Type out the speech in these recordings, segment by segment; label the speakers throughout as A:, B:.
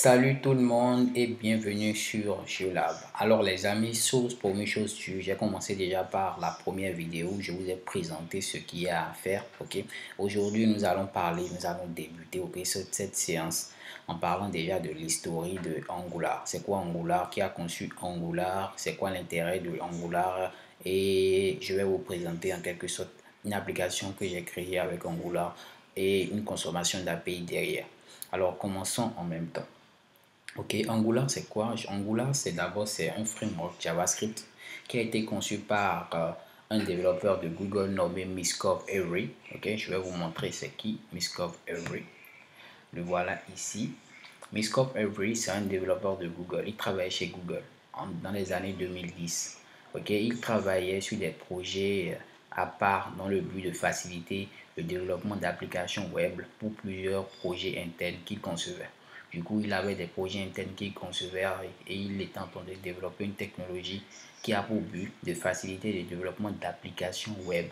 A: Salut tout le monde et bienvenue sur GeoLab. Alors les amis, première chose, j'ai commencé déjà par la première vidéo où je vous ai présenté ce qu'il y a à faire. Ok, aujourd'hui nous allons débuter cette séance en parlant déjà de l'historique de Angular. C'est quoi Angular? Qui a conçu Angular? C'est quoi l'intérêt de Angular? Et je vais vous présenter en quelque sorte une application que j'ai créée avec Angular et une consommation d'API derrière. Alors commençons en même temps. Ok, Angular c'est quoi? Angular c'est un framework JavaScript qui a été conçu par un développeur de Google nommé Miskov Avery. Ok, je vais vous montrer c'est qui Miskov Avery. Le voilà ici. Miskov Avery c'est un développeur de Google. Il travaillait chez Google dans les années 2010. Ok, il travaillait sur des projets à part dans le but de faciliter le développement d'applications web pour plusieurs projets internes qu'il concevait. Du coup, il avait des projets internes qu'il concevait et il était en train de développer une technologie qui a pour but de faciliter le développement d'applications web,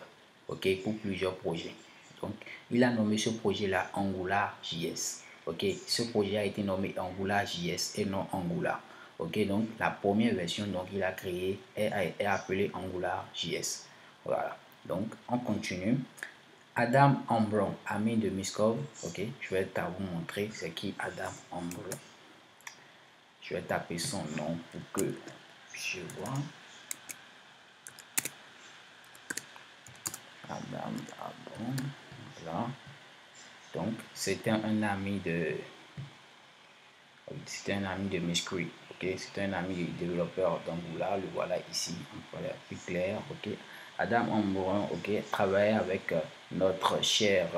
A: ok, pour plusieurs projets. Donc, il a nommé ce projet-là AngularJS. Ok, ce projet a été nommé AngularJS et non Angular. Ok, donc la première version qu'il a créée est appelée AngularJS. Voilà, donc on continue. Adam Ambron, ami de Miskov. Ok, je vais vous montrer c'est qui Adam Ambron. Je vais taper son nom pour que je vois. Adam Ambron. Voilà. Donc, c'était un ami de Miscreate. Ok, c'est un ami du développeur d'Angular. Le voilà ici. Voilà, plus clair. Ok. Adam Ambron, ok, travaillait avec notre cher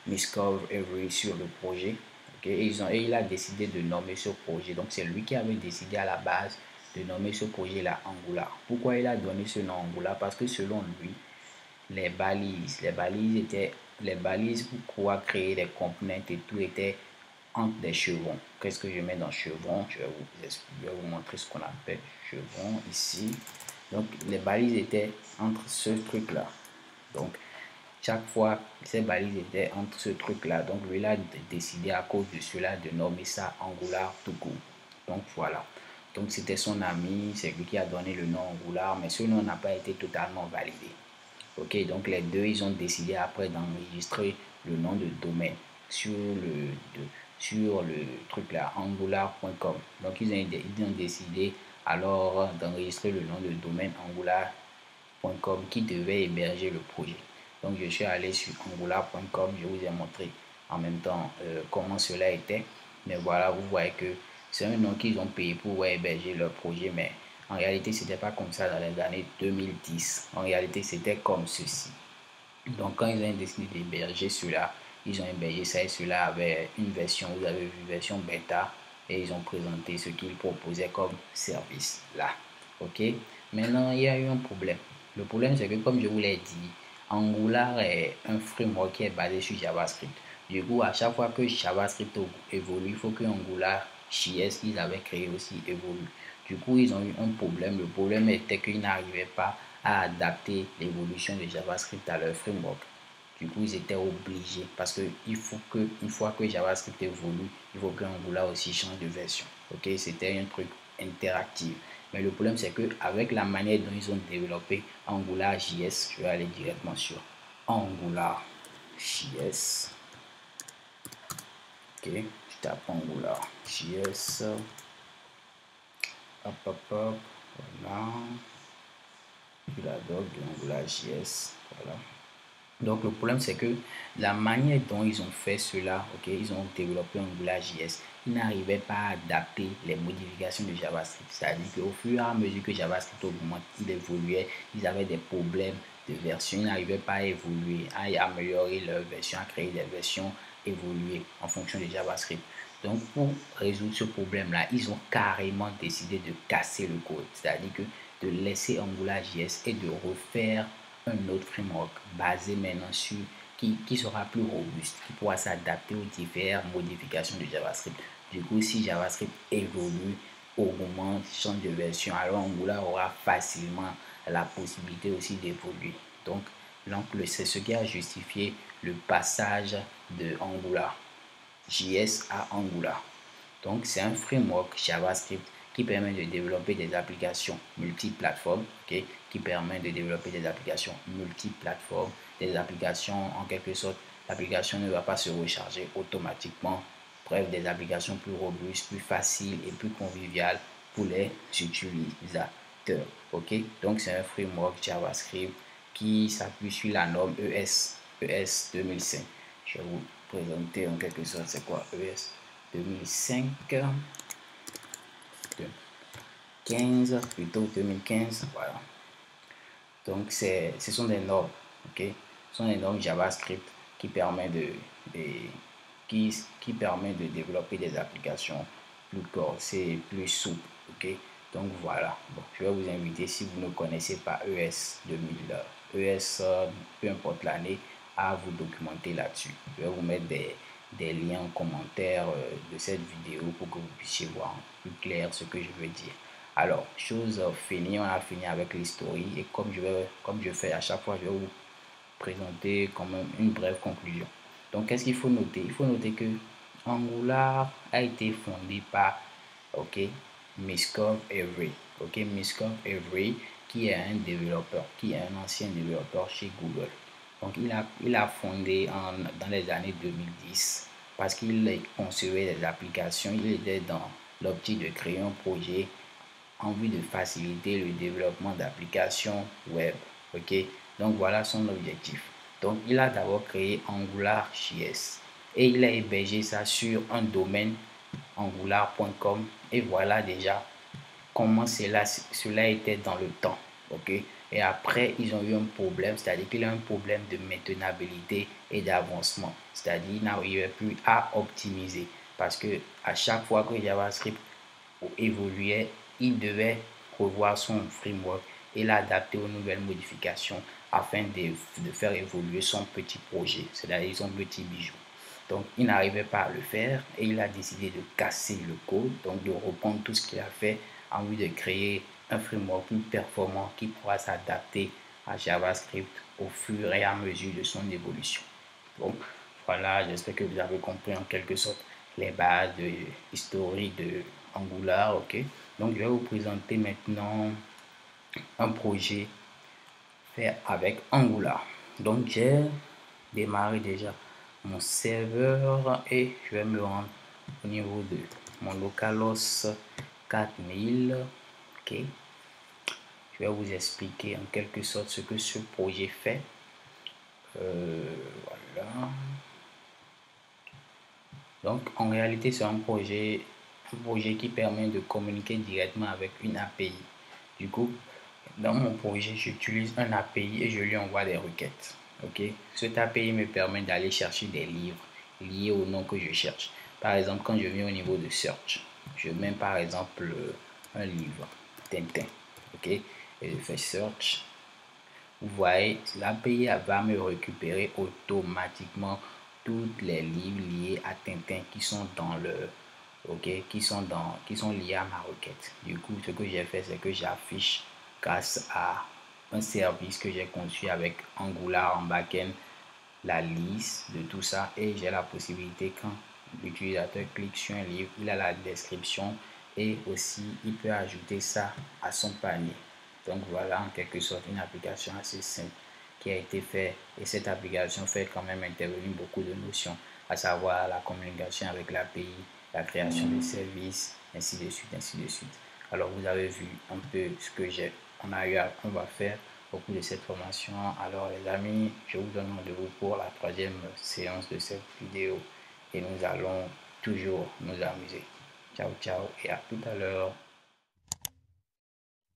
A: Miskov Avery sur le projet. Ok, et il a décidé de nommer ce projet. Donc, c'est lui qui avait décidé à la base de nommer ce projet-là Angular. Pourquoi il a donné ce nom Angular? Parce que selon lui, les balises pour pouvoir créer des components et tout était entre des chevrons. Qu'est-ce que je mets dans chevron? Je vais vous montrer ce qu'on appelle chevron ici. Donc les balises étaient entre ce truc là. Donc chaque fois ces balises étaient entre ce truc là. Donc lui il a décidé à cause de cela de nommer ça Angular tout court. Donc voilà. Donc c'était son ami, c'est lui qui a donné le nom Angular, mais ce nom n'a pas été totalement validé. Ok, donc les deux, ils ont décidé après d'enregistrer le nom de domaine sur le truc là, angular.com. Donc ils ont décidé alors d'enregistrer le nom de domaine angular.com qui devait héberger le projet. Donc je suis allé sur angular.com, je vous ai montré en même temps comment cela était. Mais voilà, vous voyez que c'est un nom qu'ils ont payé pour héberger leur projet, mais en réalité, ce n'était pas comme ça dans les années 2010. En réalité, c'était comme ceci. Donc, quand ils ont décidé d'héberger cela, ils ont hébergé ça et cela avait une version, vous avez vu, version bêta, et ils ont présenté ce qu'ils proposaient comme service là. Ok. Maintenant, il y a eu un problème. Le problème, c'est que comme je vous l'ai dit, Angular est un framework qui est basé sur JavaScript. Du coup, à chaque fois que JavaScript évolue, il faut que Angular JS qu'ils avaient créé aussi évolue. Du coup, ils ont eu un problème. Le problème était qu'ils n'arrivaient pas à adapter l'évolution de JavaScript à leur framework. Du coup, ils étaient obligés parce qu'il faut que, une fois que JavaScript évolue, il faut que Angular aussi change de version. Ok, c'était un truc interactif. Mais le problème, c'est qu'avec la manière dont ils ont développé AngularJS, je vais aller directement sur AngularJS. Ok, je tape AngularJS. Hop, hop, hop. Voilà. Puis la doc de AngularJS. Voilà. Donc le problème c'est que la manière dont ils ont fait cela, ok, ils ont développé AngularJS, ils n'arrivaient pas à adapter les modifications de JavaScript. C'est-à-dire qu'au fur et à mesure que JavaScript augmente, il évoluait, ils avaient des problèmes de version, ils n'arrivaient pas à évoluer, à améliorer leur version, à créer des versions évoluées en fonction de JavaScript. Donc pour résoudre ce problème-là, ils ont carrément décidé de casser le code, c'est-à-dire que de laisser AngularJS et de refaire un autre framework basé maintenant sur qui sera plus robuste, qui pourra s'adapter aux différentes modifications de JavaScript. Du coup, si JavaScript évolue, augmente, change de version, alors Angular aura facilement la possibilité aussi d'évoluer. Donc c'est ce qui a justifié le passage de Angular JS à Angular. Donc, c'est un framework JavaScript qui permet de développer des applications multiplateformes, ok, qui permet de développer des applications multiplateformes, des applications en quelque sorte, l'application ne va pas se recharger automatiquement. Bref, des applications plus robustes, plus faciles et plus conviviales pour les utilisateurs. Ok, donc c'est un framework JavaScript qui s'appuie sur la norme ES 2005. Je vais vous présenter en quelque sorte c'est quoi ES 2005, 2015, plutôt 2015, voilà. Donc ce sont des normes, ok, ce sont des normes JavaScript qui permet qui permet de développer des applications plus corsées, plus souples, ok. Donc voilà, bon, je vais vous inviter, si vous ne connaissez pas ES 2000, ES, peu importe l'année, à vous documenter là-dessus. Je vais vous mettre des liens en commentaire de cette vidéo pour que vous puissiez voir plus clair ce que je veux dire. Alors, chose finie, on a fini avec l'historique et comme je fais à chaque fois, je vais vous présenter quand même une brève conclusion. Donc, qu'est-ce qu'il faut noter? Il faut noter que Angular a été fondé par, ok, Miskov Avery, ok, Miskov Avery, qui est un développeur, qui est un ancien développeur chez Google. Donc, il a fondé dans les années 2010 parce qu'il concevait des applications, il était dans l'optique de créer un projet en vue de faciliter le développement d'applications web. Ok, donc voilà son objectif. Donc il a d'abord créé AngularJS et il a hébergé ça sur un domaine angular.com et voilà déjà comment cela était dans le temps. Ok, et après ils ont eu un problème, c'est-à-dire qu'il a un problème de maintenabilité et d'avancement, c'est-à-dire il n'arrivait plus à optimiser parce que à chaque fois que JavaScript évoluait, il devait revoir son framework et l'adapter aux nouvelles modifications afin de faire évoluer son petit projet, c'est-à-dire son petit bijou. Donc, il n'arrivait pas à le faire et il a décidé de casser le code, donc de reprendre tout ce qu'il a fait en vue de créer un framework plus performant qui pourra s'adapter à JavaScript au fur et à mesure de son évolution. Donc, voilà, j'espère que vous avez compris en quelque sorte les bases historiques de Angular, ok. Donc, je vais vous présenter maintenant un projet fait avec Angular. Donc, j'ai démarré déjà mon serveur et je vais me rendre au niveau de mon localhost 4000, ok. Je vais vous expliquer en quelque sorte ce que ce projet fait. Voilà. Donc, en réalité, c'est un projet qui permet de communiquer directement avec une API. Du coup, dans mon projet, j'utilise un API et je lui envoie des requêtes. Ok, cet API me permet d'aller chercher des livres liés au nom que je cherche. Par exemple, quand je viens au niveau de search, je mets par exemple un livre, Tintin. Ok, et je fais search. Vous voyez, l'API va me récupérer automatiquement toutes les livres liés à Tintin qui sont dans le, ok, qui sont liés à ma requête. Du coup, ce que j'ai fait, c'est que j'affiche grâce à un service que j'ai conçu avec Angular en backend la liste de tout ça et j'ai la possibilité quand l'utilisateur clique sur un livre, il a la description et aussi il peut ajouter ça à son panier. Donc voilà en quelque sorte une application assez simple qui a été faite et cette application fait quand même intervenir beaucoup de notions, à savoir la communication avec l'API, la création de services, ainsi de suite, ainsi de suite. Alors vous avez vu un peu ce que on va faire au cours de cette formation. Alors les amis, je vous donne rendez-vous pour la troisième séance de cette vidéo et nous allons toujours nous amuser. Ciao, ciao et à tout à l'heure.